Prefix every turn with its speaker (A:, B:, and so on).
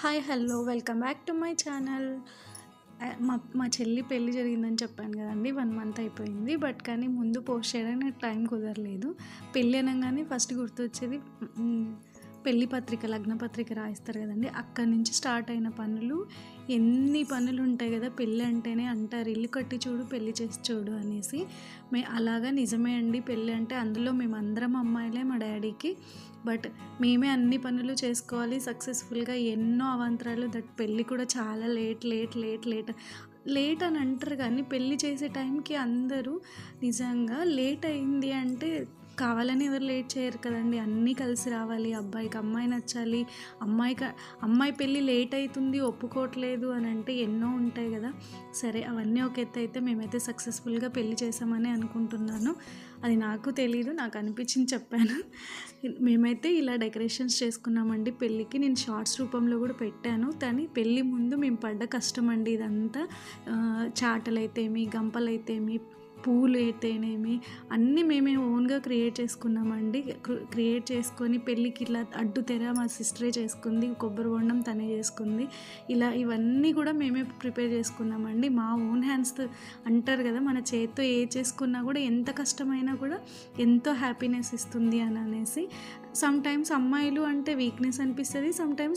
A: Hi hello welcome back to my channel. మా చెల్లి పెళ్ళి జరిగిందని చెప్పాను కదండి. 1 మంత్ అయిపోయింది. బట్ కానీ ముందు పోస్ట్ చేయడానికి నాకు టైం కుదరలేదు. పెళ్ళి అనగానే ఫస్ట్ గుర్తొచ్చేది పెళ్లి పత్రిక, లగ్న పత్రిక రాయిస్తారు కదండి. అక్కడి నుంచి స్టార్ట్ అయిన పనులు, ఎన్ని పనులు ఉంటాయి కదా. పెళ్ళి అంటేనే అంటారు ఇల్లు కట్టి చూడు పెళ్ళి చేసి చూడు అనేసి. అలాగా నిజమే అండి. పెళ్ళి అంటే అందులో మేమందరం అమ్మాయిలే మా డాడీకి. బట్ మేమే అన్ని పనులు చేసుకోవాలి సక్సెస్ఫుల్గా. ఎన్నో అవాంతరాలు. దట్ పెళ్ళి కూడా చాలా late late late late late అని అంటారు కానీ పెళ్ళి చేసే టైంకి అందరూ నిజంగా లేట్ అయింది అంటే కావాలని ఎవరు లేట్ చేయరు కదండి. అన్నీ కలిసి రావాలి. అబ్బాయికి అమ్మాయి నచ్చాలి, అమ్మాయి పెళ్ళి లేట్ అవుతుంది ఒప్పుకోవట్లేదు అని అంటే ఎన్నో ఉంటాయి కదా. సరే అవన్నీ ఒక ఎత్తు అయితే మేమైతే సక్సెస్ఫుల్గా పెళ్ళి చేసామని అనుకుంటున్నాను. అది నాకు తెలీదు, నాకు అనిపించింది చెప్పాను. మేమైతే ఇలా డెకరేషన్స్ చేసుకున్నామండి పెళ్ళికి. నేను షార్ట్స్ రూపంలో కూడా పెట్టాను. కానీ పెళ్ళి ముందు మేము పడ్డ కష్టం అండి ఇదంతా. చాటలైతేమి, గంపలైతేమి, పూలు అయితేనేమి అన్నీ మేమే ఓన్గా క్రియేట్ చేసుకున్నామండి. క్రియేట్ చేసుకొని పెళ్ళికి ఇలా అడ్డు తెర మా సిస్టరే చేసుకుంది, కొబ్బరి బొండం తనే చేసుకుంది. ఇలా ఇవన్నీ కూడా మేమే ప్రిపేర్ చేసుకున్నామండి. మా ఓన్ హ్యాండ్స్ అంటారు కదా, మన చేతితో ఏ చేసుకున్నా కూడా ఎంత కష్టమైనా కూడా ఎంతో హ్యాపీనెస్ ఇస్తుంది అని అనేసి. సమ్ టైమ్స్ అమ్మాయిలు అంటే వీక్నెస్ అనిపిస్తుంది, సమ్ టైమ్స్